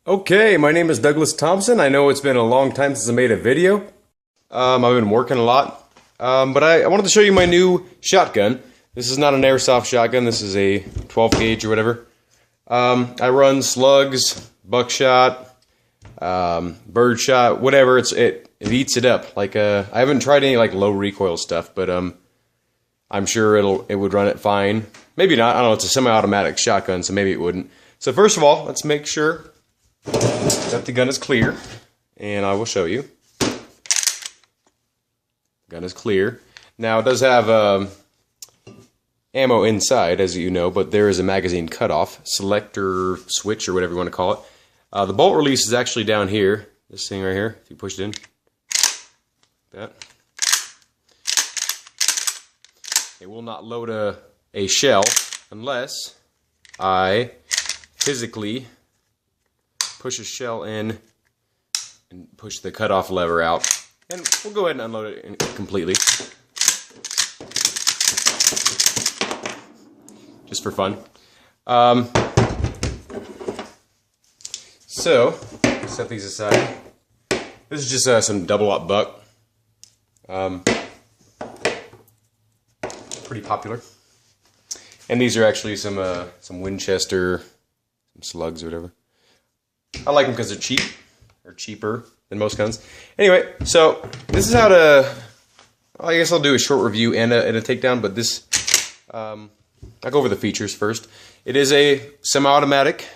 Okay, my name is Douglas Thompson. I know it's been a long time since I made a video. I've been working a lot. But I wanted to show you my new shotgun. This is not an airsoft shotgun. This is a 12 gauge or whatever. I run slugs, buckshot, birdshot, whatever. It eats it up. Like I haven't tried any like low recoil stuff, but I'm sure it would run it fine. Maybe not. I don't know. It's a semi-automatic shotgun, so maybe it wouldn't. So first of all, let's make sure that the gun is clear, and I will show you. Gun is clear. Now it does have ammo inside, as you know, but there is a magazine cutoff, selector switch, or whatever you want to call it. The bolt release is actually down here. This thing right here. If you push it in, like that, it will not load a shell unless I physically push a shell in and push the cutoff lever out. And we'll go ahead and unload it completely. Just for fun. So, set these aside. This is just some double-up buck. Pretty popular. And these are actually some Winchester, some slugs or whatever. I like them because they're cheap, or cheaper than most guns. Anyway, so this is how to, I guess I'll do a short review and a takedown, but this, I'll go over the features first. It is a semi-automatic,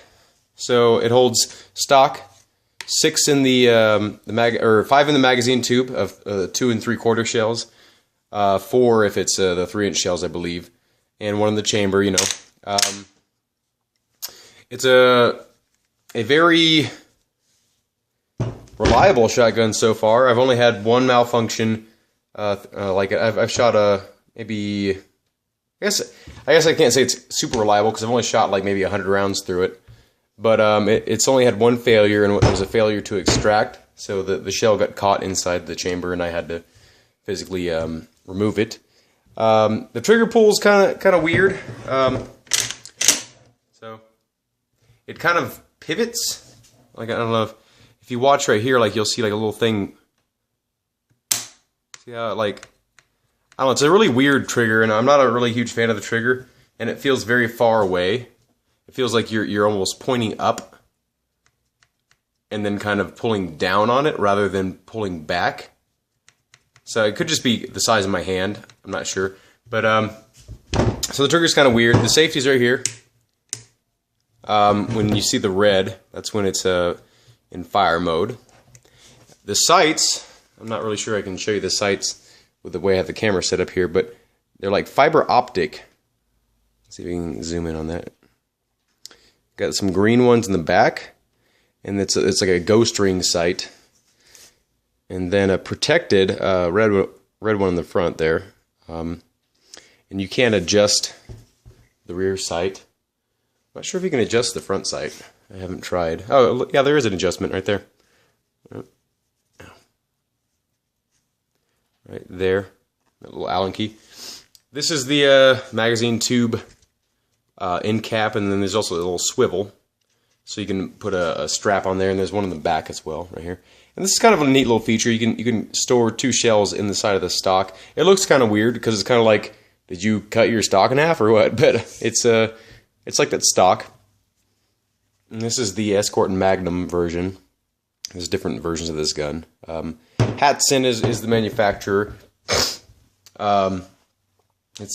so it holds stock 6 in the 5 in the magazine tube of 2 3/4 shells, 4 if it's the 3-inch shells, I believe, and 1 in the chamber. You know, it's a very reliable shotgun so far. I've only had one malfunction. Like I've shot maybe. I guess I can't say it's super reliable because I've only shot like maybe 100 rounds through it. But it's only had one failure, and it was a failure to extract. So the shell got caught inside the chamber, and I had to physically remove it. The trigger pull is kind of weird. So it kind of pivots. Like I don't know if you watch right here, like you'll see like a little thing. See how like, I don't know, it's a really weird trigger, and I'm not a really huge fan of the trigger, and it feels very far away. It feels like you're almost pointing up and then kind of pulling down on it rather than pulling back. So it could just be the size of my hand. I'm not sure, but so the trigger's kind of weird. The safety's right here. When you see the red, that's when it's in fire mode. The sights, I'm not really sure I can show you the sights with the way I have the camera set up here, but they're like fiber optic. Let's see if we can zoom in on that. Got some green ones in the back, and it's like a ghost ring sight, and then a protected red one in the front there. And you can adjust the rear sight. Not sure if you can adjust the front sight. I haven't tried. Oh, look, yeah, there is an adjustment right there. Right there, that little Allen key. This is the magazine tube end cap, and then there's also a little swivel, so you can put a strap on there, and there's one in the back as well, right here. And this is kind of a neat little feature. You can store 2 shells in the side of the stock. It looks kind of weird because it's kind of like, did you cut your stock in half or what? But it's like that stock. And this is the Escort Magnum version. There's different versions of this gun. Hatsan is the manufacturer. It's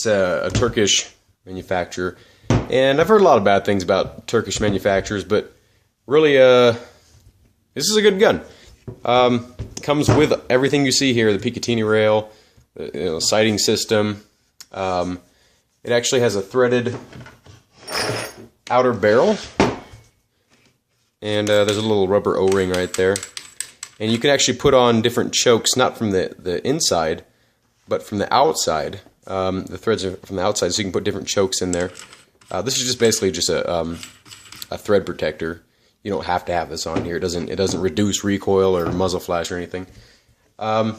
a Turkish manufacturer. And I've heard a lot of bad things about Turkish manufacturers, but really, this is a good gun. Comes with everything you see here, the Picatinny rail, the sighting system. It actually has a threaded outer barrel, and there's a little rubber O-ring right there. And you can actually put on different chokes, not from the inside, but from the outside. The threads are from the outside, so you can put different chokes in there. This is just basically just a thread protector. You don't have to have this on here. It doesn't reduce recoil or muzzle flash or anything. And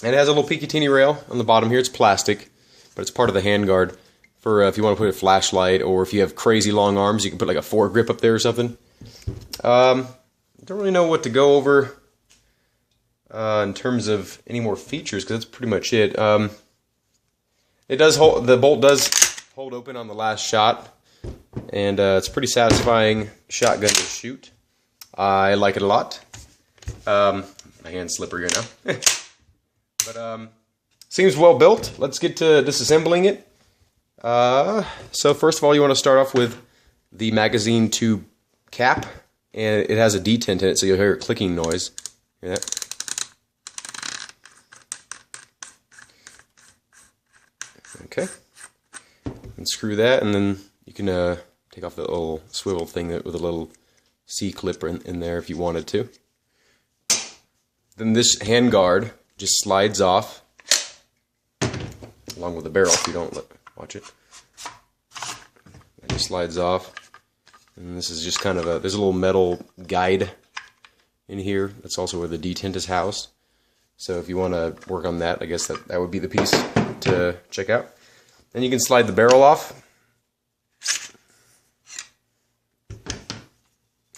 it has a little Picatinny rail on the bottom here. It's plastic, but it's part of the handguard for if you want to put a flashlight, or if you have crazy long arms, you can put like a foregrip up there or something. Don't really know what to go over in terms of any more features, because that's pretty much it. It does hold, the bolt does hold open on the last shot, and it's a pretty satisfying shotgun to shoot. I like it a lot. My hand's slippery here now. But seems well built. Let's get to disassembling it. So first of all, you want to start off with the magazine tube cap, and it has a detent in it, so you'll hear a clicking noise. Hear that? Okay. Unscrew that, and then you can take off the little swivel thing with a little C-clip in there if you wanted to. Then this hand guard just slides off, along with the barrel if you don't watch it. It just slides off. And this is just kind of there's a little metal guide in here. That's also where the detent is housed. So if you want to work on that, I guess that would be the piece to check out. Then you can slide the barrel off.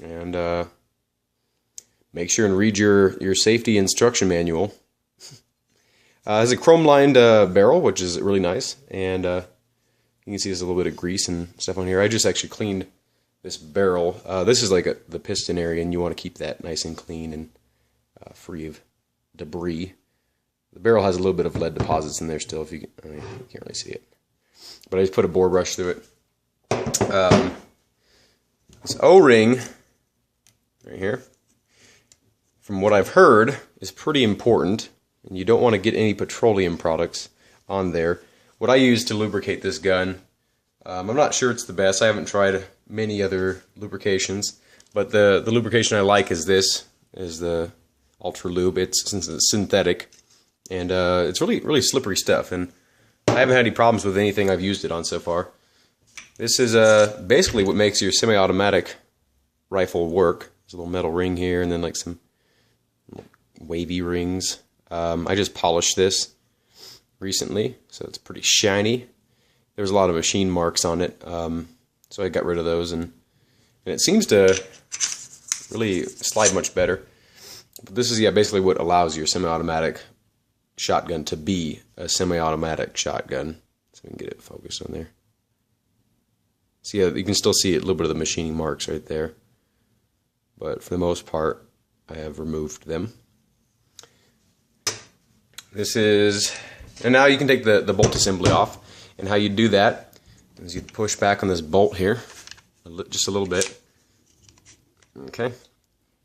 And make sure and read your safety instruction manual. It has a chrome-lined barrel, which is really nice. And you can see there's a little bit of grease and stuff on here. I just actually cleaned this barrel. This is like the piston area, and you want to keep that nice and clean and free of debris. The barrel has a little bit of lead deposits in there still. If you can't really see it, but I just put a bore brush through it. This O-ring right here, from what I've heard, is pretty important, and you don't want to get any petroleum products on there. What I use to lubricate this gun, I'm not sure it's the best. I haven't tried many other lubrications, but the lubrication I like is this, is the Ultra Lube. It's synthetic, and it's really slippery stuff, and I haven't had any problems with anything I've used it on so far. This is basically what makes your semi-automatic rifle work. There's a little metal ring here, and then like some wavy rings. I just polished this recently, so it's pretty shiny. There's a lot of machine marks on it, so I got rid of those, and it seems to really slide much better. But this is basically what allows your semi-automatic shotgun to be a semi-automatic shotgun. So we can get it focused on there. See, you can still see a little bit of the machining marks right there, but for the most part, I have removed them. This is, and now you can take the bolt assembly off. And how you do that is you push back on this bolt here, just a little bit. Okay.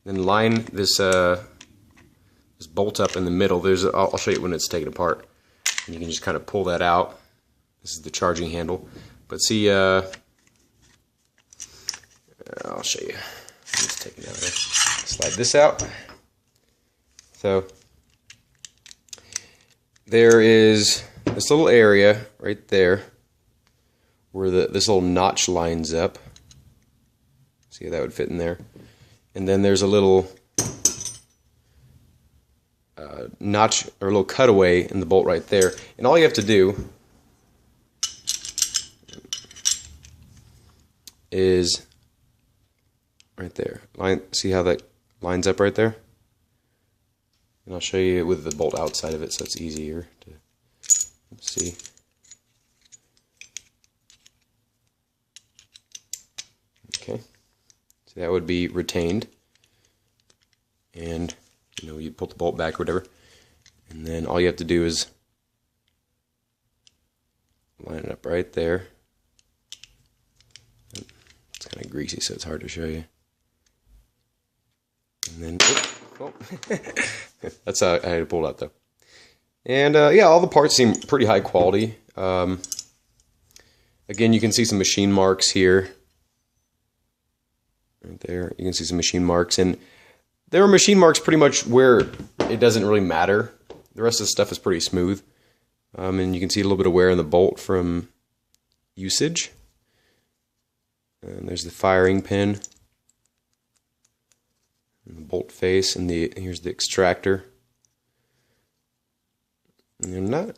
Then line this this bolt up in the middle. I'll show you when it's taken apart. And you can just kind of pull that out. This is the charging handle. But see, I'll show you. Just take it out there. Slide this out. So there is this little area right there where this little notch lines up. See how that would fit in there. And then there's a little notch or a little cutaway in the bolt right there. And all you have to do is right there. See how that lines up right there? And I'll show you with the bolt outside of it, so it's easier to see. Okay, so that would be retained, and you pull the bolt back or whatever, and then all you have to do is line it up right there. It's kind of greasy, so it's hard to show you. And then, that's how I had to pull it out though. And yeah, all the parts seem pretty high quality. Again, you can see some machine marks here. Right there, you can see some machine marks. And there are machine marks pretty much where it doesn't really matter. The rest of the stuff is pretty smooth. And you can see a little bit of wear in the bolt from usage. And there's the firing pin. And the bolt face, and here's the extractor. And I'm not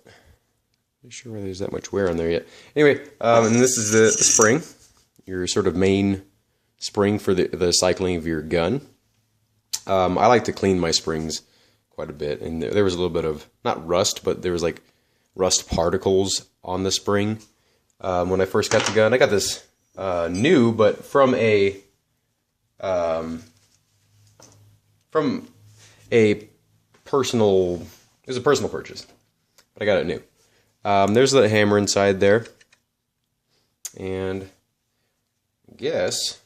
sure whether there's that much wear on there yet. Anyway, and this is the spring, your sort of main spring for the cycling of your gun. I like to clean my springs quite a bit, and there was a little bit of, not rust, but there was like rust particles on the spring when I first got the gun. I got this new, but from a personal, it was a personal purchase, but I got it new. There's the hammer inside there, and I guess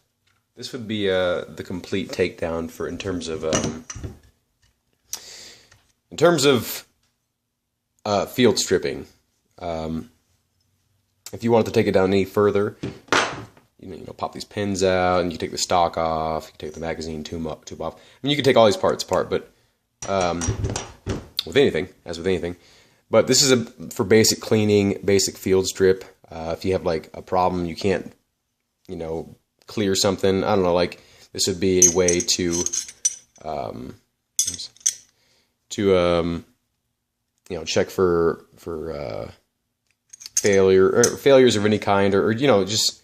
this would be the complete takedown for in terms of field stripping. If you wanted to take it down any further, you know, pop these pins out, and you can take the stock off, you can take the magazine tube off. I mean, you can take all these parts apart, but with anything, as with anything. But this is for basic cleaning, basic field strip. If you have like a problem, you can't, you know, clear something. I don't know, like this would be a way to you know, check for failures of any kind, or you know, just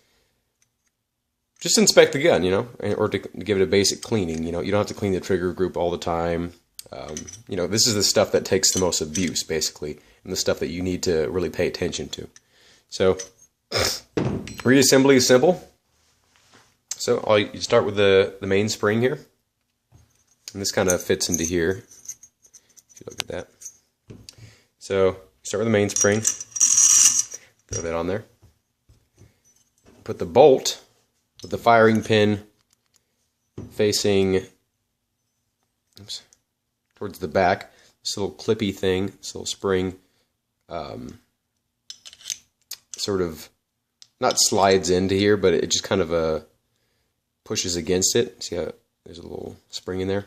inspect the gun, you know, or to give it a basic cleaning. You know, you don't have to clean the trigger group all the time. You know, this is the stuff that takes the most abuse, basically, and the stuff that you need to really pay attention to. So, reassembly is simple. So you start with the main spring here, and this kind of fits into here. If you look at that. So start with the main spring. Throw that on there. Put the bolt with the firing pin facing towards the back. This little clippy thing, this little spring, sort of not slides into here, but it just kind of pushes against it. See how there's a little spring in there?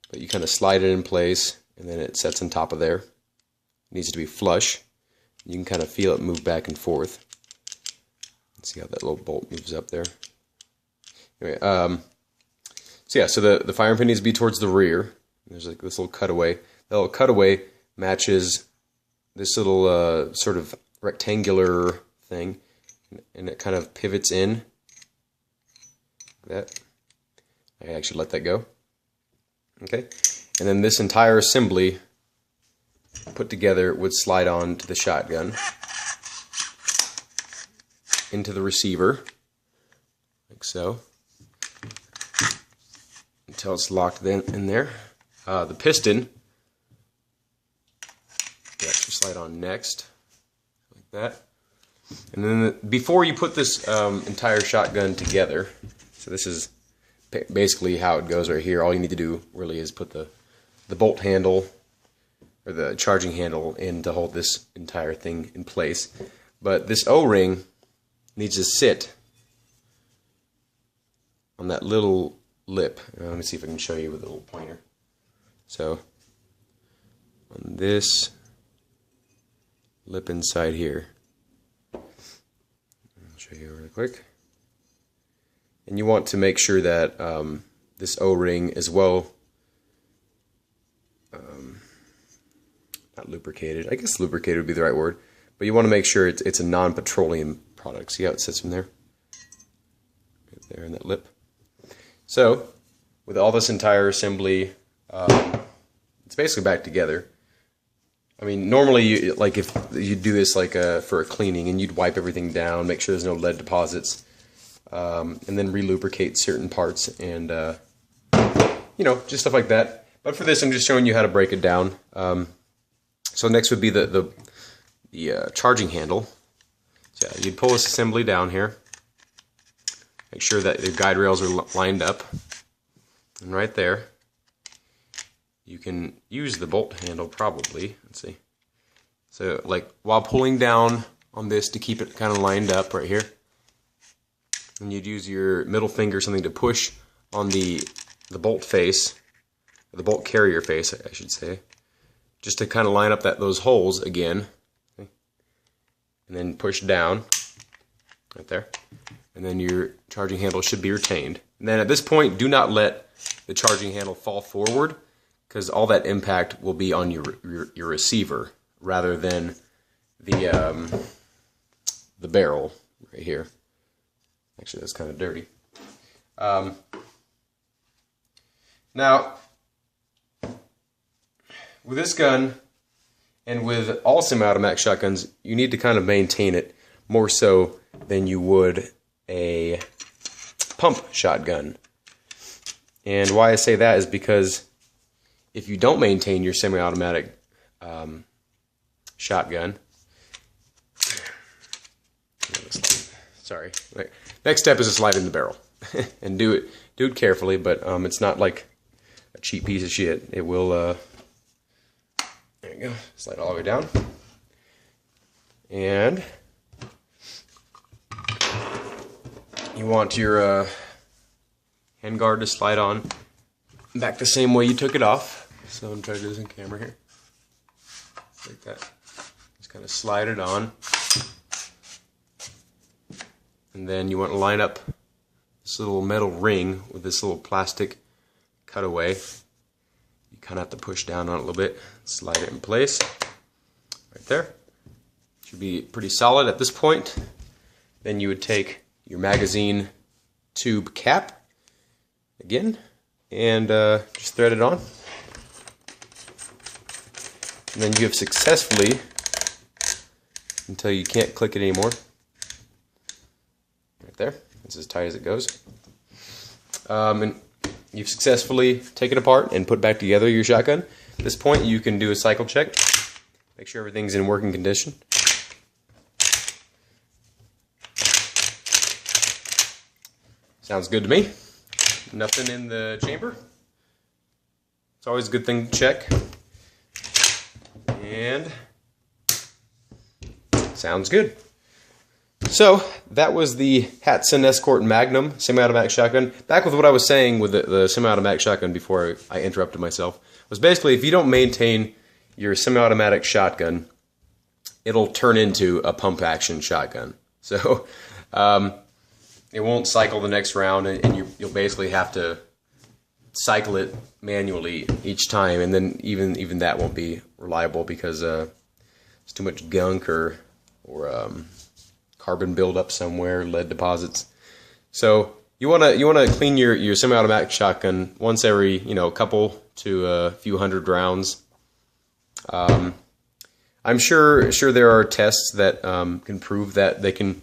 But you kind of slide it in place, and then it sets on top of there. It needs to be flush. You can kind of feel it move back and forth. Let's see how that little bolt moves up there. Anyway, so yeah, so the firing pin needs to be towards the rear. There's like this little cutaway. That little cutaway matches this little sort of rectangular thing, and it kind of pivots in. Like that. I actually let that go. Okay, and then this entire assembly put together would slide on to the shotgun, into the receiver, like so, until it's locked in there. The piston would actually slide on next, like that. And then before you put this entire shotgun together, so this is basically how it goes right here. All you need to do really is put the bolt handle or the charging handle in to hold this entire thing in place. But this O-ring needs to sit on that little lip. Let me see if I can show you with a little pointer. So on this lip inside here, I'll show you really quick. And you want to make sure that this O-ring as well, not lubricated, I guess lubricated would be the right word, but you want to make sure it's a non-petroleum product. See how it sits from there? Right there in that lip. So, with all this entire assembly, it's basically back together. I mean, normally, like if you do this like for a cleaning, and you'd wipe everything down, make sure there's no lead deposits, and then relubricate certain parts, and you know, just stuff like that. But for this, I'm just showing you how to break it down. So next would be the charging handle. So yeah, you'd pull this assembly down here. Make sure that your guide rails are lined up, and right there, you can use the bolt handle probably. Let's see. So like while pulling down on this to keep it kind of lined up right here, and you'd use your middle finger or something to push on the bolt face, or the bolt carrier face, I should say, just to kind of line up those holes again, okay? And then push down right there, and then your charging handle should be retained. And then at this point, do not let the charging handle fall forward, because all that impact will be on your receiver rather than the barrel right here. Actually, that's kind of dirty. Now, with this gun, and with all semi-automatic shotguns, you need to kind of maintain it more so than you would a pump shotgun. And why I say that is because if you don't maintain your semi-automatic shotgun, sorry. Next step is to slide in the barrel, and do it carefully. But it's not like a cheap piece of shit. It will. There you go. Slide all the way down, and you want your handguard to slide on back the same way you took it off. So I'm trying to do this in camera here, like that. Just kind of slide it on. And then you want to line up this little metal ring with this little plastic cutaway. You kind of have to push down on it a little bit, slide it in place. Right there. Should be pretty solid at this point. Then you would take your magazine tube cap again and just thread it on. And then you have successfully, until you can't click it anymore, right there, it's as tight as it goes. And you've successfully taken apart and put back together your shotgun. At this point, you can do a cycle check, make sure everything's in working condition. Sounds good to me. Nothing in the chamber. It's always a good thing to check. And sounds good. So that was the Hatsan Escort Magnum semi-automatic shotgun. Back with what I was saying with the semi-automatic shotgun before I interrupted myself, was basically if you don't maintain your semi-automatic shotgun, it'll turn into a pump action shotgun. So it won't cycle the next round, and you'll basically have to cycle it manually each time, and then even that won't be reliable because it's too much gunk or carbon buildup somewhere, lead deposits. So you wanna clean your semi-automatic shotgun once every couple to a few hundred rounds. I'm sure there are tests that can prove that they can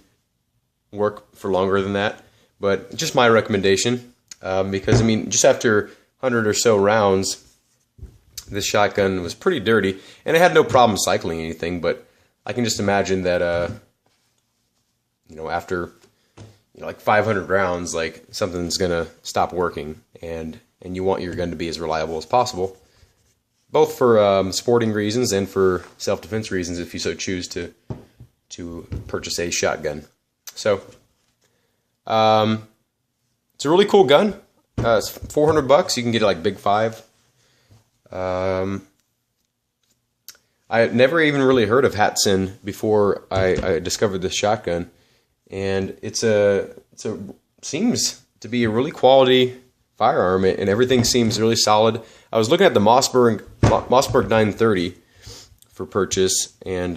work for longer than that, but just my recommendation, because I mean, just after 100 or so rounds, this shotgun was pretty dirty, and it had no problem cycling anything. But I can just imagine that after like 500 rounds, like something's gonna stop working, and you want your gun to be as reliable as possible, both for sporting reasons and for self-defense reasons if you so choose to purchase a shotgun. So it's a really cool gun. It's $400. You can get it like Big 5. I had never even really heard of Hatsan before I discovered this shotgun, and it seems to be a really quality firearm, and everything seems really solid. I was looking at the Mossberg 930 for purchase, and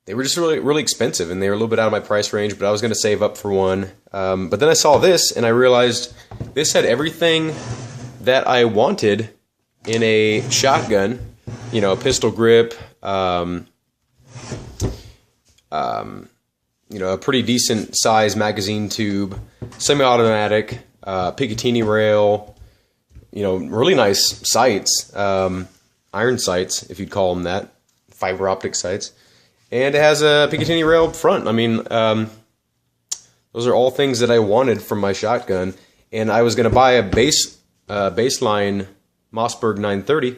they were just really expensive, and they were a little bit out of my price range, but I was going to save up for one. But then I saw this, and I realized this had everything that I wanted in a shotgun. A pistol grip, a pretty decent size magazine tube, semi-automatic, Picatinny rail, really nice sights, iron sights, if you'd call them that, fiber optic sights. And it has a Picatinny rail up front. I mean, those are all things that I wanted from my shotgun. And I was going to buy a baseline Mossberg 930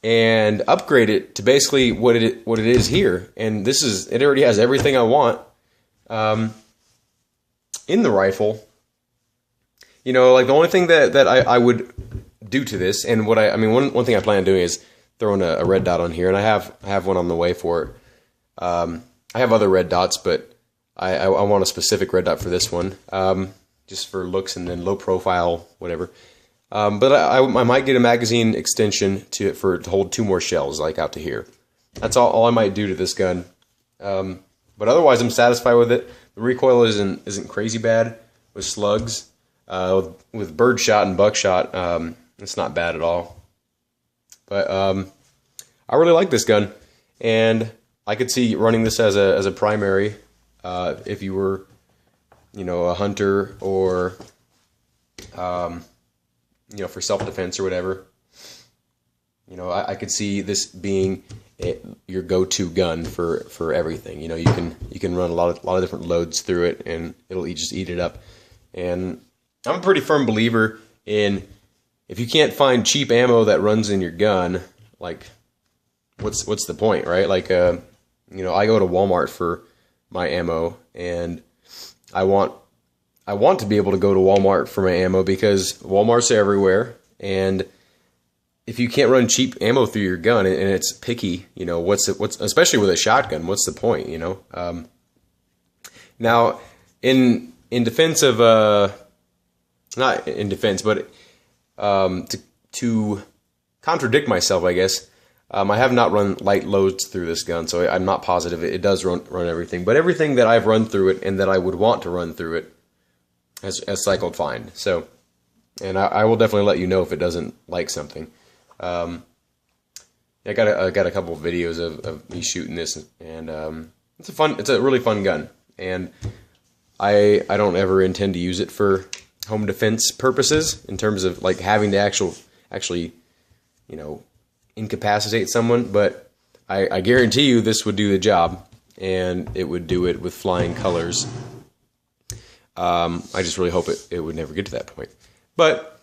and upgrade it to basically what it is here. And it already has everything I want in the rifle. Like the only thing that I would do to this, and one thing I plan on doing is throwing a red dot on here, and I have one on the way for it. I have other red dots, but I want a specific red dot for this one, just for looks and then low profile, whatever. But I might get a magazine extension to hold 2 more shells, like out to here. That's all I might do to this gun. But otherwise, I'm satisfied with it. The recoil isn't crazy bad with slugs. With birdshot and buckshot, it's not bad at all. But I really like this gun, and I could see running this as a primary if you were, you know, a hunter or you know, for self-defense or whatever. You know, I could see this being your go-to gun for everything. You know, you can run a lot of different loads through it, and it'll just eat it up. And I'm a pretty firm believer in, if you can't find cheap ammo that runs in your gun, like what's the point, right? Like you know, I go to Walmart for my ammo, and I want to be able to go to Walmart for my ammo because Walmart's everywhere, and if you can't run cheap ammo through your gun and it's picky, you know, what's especially with a shotgun, what's the point, you know? Now, in defense of not in defense, but to contradict myself, I guess, I have not run light loads through this gun, so I'm not positive it does run everything. But everything that I've run through it and that I would want to run through it has cycled fine. So, and I will definitely let you know if it doesn't like something. I got a couple of videos of me shooting this, and it's a really fun gun, and I don't ever intend to use it for home defense purposes in terms of like having to actually, you know, incapacitate someone, but I guarantee you this would do the job, and it would do it with flying colors. I just really hope it would never get to that point. But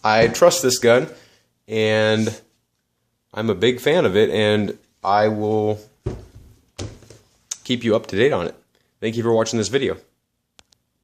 I trust this gun, and I'm a big fan of it, and I will keep you up to date on it. Thank you for watching this video.